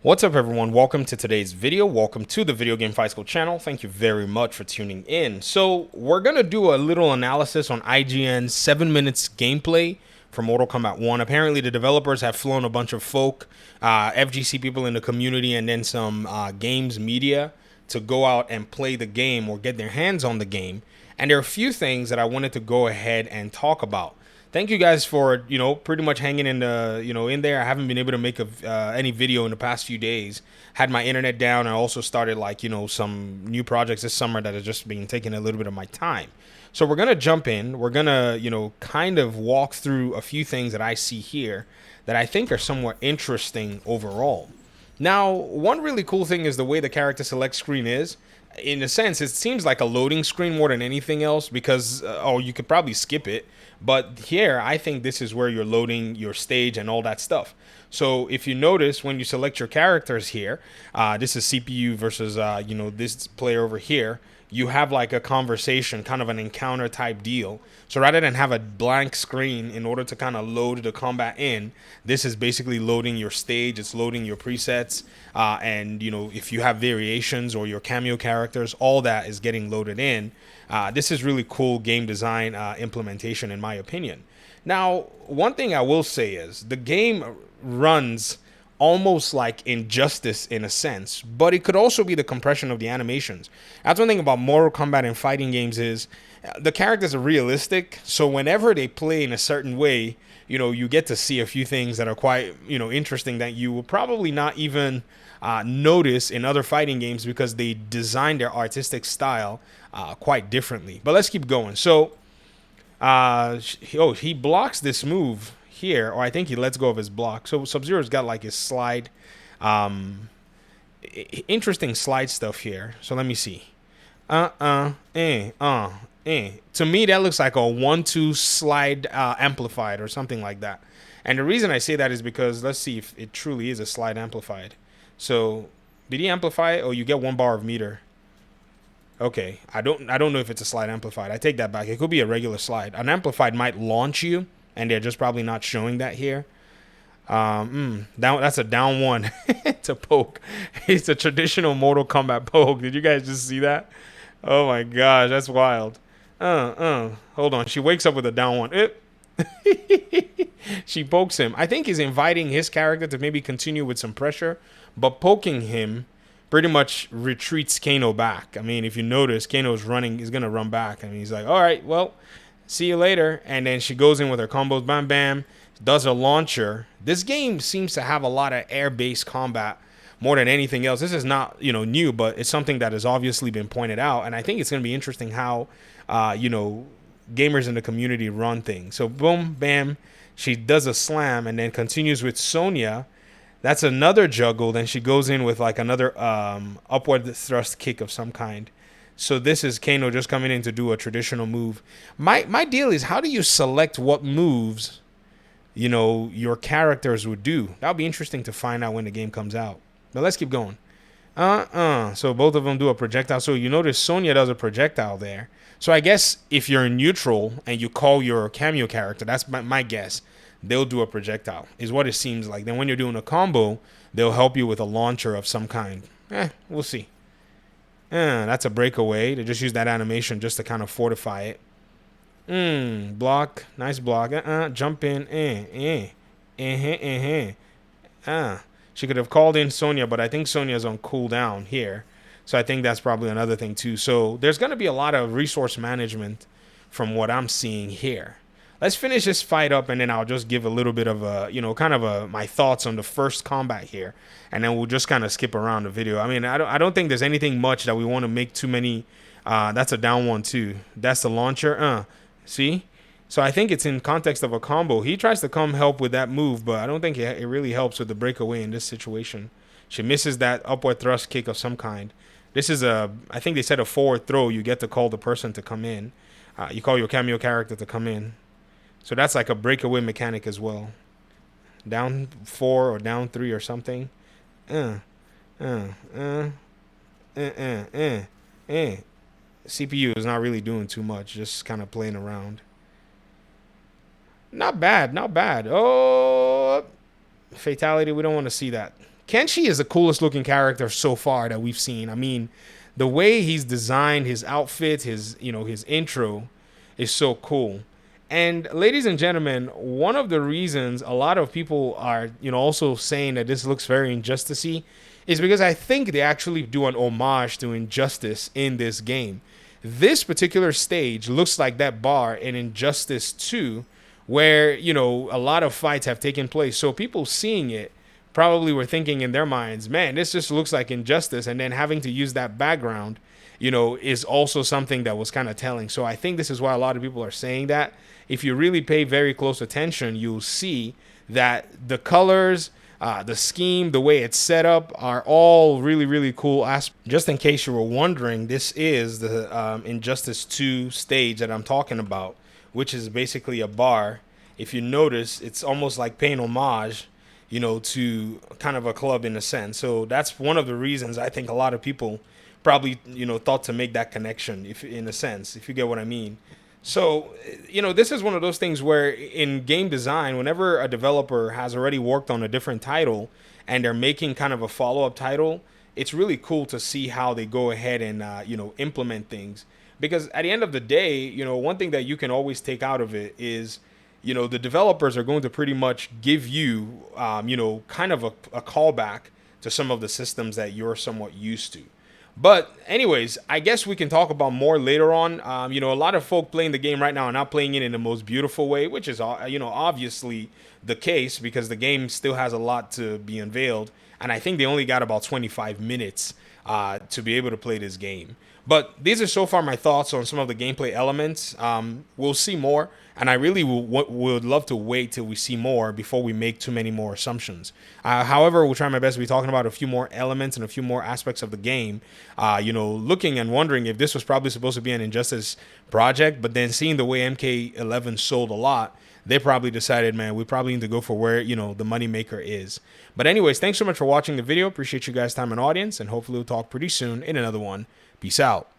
What's up, everyone? Welcome to today's video. Welcome to the Video Game Fight School channel. Thank you very much for tuning in. So we're gonna do a little analysis on IGN's 7 minutes gameplay for Mortal Kombat 1. Apparently the developers have flown a bunch of folk, FGC people in the community, and then some games media to go out and play the game or get their hands on the game. And there are a few things that I wanted to go ahead and talk about. Thank you guys for, pretty much hanging in the, in there. I haven't been able to make any video in the past few days. Had my internet down. I also started some new projects this summer that have just been taking a little bit of my time. So we're going to jump in. We're going to, kind of walk through a few things that I see here that I think are somewhat interesting overall. Now, one really cool thing is the way the character select screen is. In a sense, it seems like a loading screen more than anything else because, you could probably skip it. But here, I think this is where you're loading your stage and all that stuff. So if you notice, when you select your characters here, this is CPU versus, this player over here, you have like a conversation, kind of an encounter type deal. So rather than have a blank screen in order to kind of load the combat in, this is basically loading your stage. It's loading your presets. And, if you have variations or your cameo characters, all that is getting loaded in. This is really cool game design implementation, in my opinion. Now, one thing I will say is the game runs almost like Injustice in a sense, but it could also be the compression of the animations. That's one thing about Mortal Kombat and fighting games is the characters are realistic, so whenever they play in a certain way, you get to see a few things that are quite, interesting that you will probably not even notice in other fighting games because they design their artistic style quite differently. But let's keep going. So, he blocks this move here, or I think he lets go of his block. So Sub-Zero's got like his slide, interesting slide stuff here. So let me see. To me, that looks like a 1-2 slide amplified or something like that. And the reason I say that is because let's see if it truly is a slide amplified. So did he amplify it? Oh, you get 1 bar of meter. Okay, I don't know if it's a slide amplified. I take that back. It could be a regular slide. An amplified might launch you, and they're just probably not showing that here. That's a down one to poke. It's a traditional Mortal Kombat poke. Did you guys just see that? Oh my gosh, that's wild. Hold on. She wakes up with a down one. She pokes him. I think he's inviting his character to maybe continue with some pressure, but poking him pretty much retreats Kano back. I mean, if you notice, Kano's running. He's gonna run back. I mean, he's like, all right, well, see you later. And then she goes in with her combos, bam, bam, does a launcher. This game seems to have a lot of air-based combat more than anything else. This is not, new, but it's something that has obviously been pointed out. And I think it's going to be interesting how, gamers in the community run things. So boom, bam, she does a slam and then continues with Sonya. That's another juggle. Then she goes in with like another upward thrust kick of some kind. So this is Kano just coming in to do a traditional move. My deal is, how do you select what moves, your characters would do? That'll be interesting to find out when the game comes out. But let's keep going. So both of them do a projectile. So you notice Sonya does a projectile there. So I guess if you're in neutral and you call your cameo character, that's my guess, they'll do a projectile, is what it seems like. Then when you're doing a combo, they'll help you with a launcher of some kind. We'll see. That's a breakaway. They just use that animation just to kind of fortify it. Block. Nice block. Jump in. She could have called in Sonya, but I think Sonya's on cooldown here. So I think that's probably another thing too. So there's going to be a lot of resource management from what I'm seeing here. Let's finish this fight up, and then I'll just give a little bit of my thoughts on the first combat here, and then we'll just kind of skip around the video. I mean, I don't think there's anything much that we want to make too many. That's a down one too. That's the launcher. See? So I think it's in context of a combo. He tries to come help with that move, but I don't think it really helps with the breakaway in this situation. She misses that upward thrust kick of some kind. This is I think they said a forward throw. You get to call the person to come in. You call your cameo character to come in. So that's like a breakaway mechanic as well. Down 4 or down 3 or something. CPU is not really doing too much, just kind of playing around. Not bad, not bad. Oh, fatality, we don't want to see that. Kenshi is the coolest looking character so far that we've seen. I mean, the way he's designed his outfit, his his intro is so cool. And ladies and gentlemen, one of the reasons a lot of people are, also saying that this looks very injustice-y is because I think they actually do an homage to Injustice in this game. This particular stage looks like that bar in Injustice 2 where, a lot of fights have taken place. So people seeing it probably were thinking in their minds, man, this just looks like Injustice. And then having to use that background, is also something that was kind of telling. So I think this is why a lot of people are saying that. If you really pay very close attention, you'll see that the colors, the scheme, the way it's set up are all really, really cool. Just in case you were wondering, this is the Injustice 2 stage that I'm talking about, which is basically a bar. If you notice, it's almost like paying homage, to kind of a club in a sense. So that's one of the reasons I think a lot of people probably, thought to make that connection, if in a sense, if you get what I mean. So, this is one of those things where in game design, whenever a developer has already worked on a different title and they're making kind of a follow-up title, it's really cool to see how they go ahead and, implement things. Because at the end of the day, one thing that you can always take out of it is, the developers are going to pretty much give you, kind of a callback to some of the systems that you're somewhat used to. But anyways, I guess we can talk about more later on. A lot of folk playing the game right now are not playing it in the most beautiful way, which is, obviously the case because the game still has a lot to be unveiled. And I think they only got about 25 minutes to be able to play this game. But these are so far my thoughts on some of the gameplay elements. We'll see more. And I really would love to wait till we see more before we make too many more assumptions. However, we'll try my best to be talking about a few more elements and a few more aspects of the game. Looking and wondering if this was probably supposed to be an Injustice project, but then seeing the way MK11 sold a lot, they probably decided, man, we probably need to go for where, the moneymaker is. But anyways, thanks so much for watching the video. Appreciate you guys' time and audience, and hopefully we'll talk pretty soon in another one. Peace out.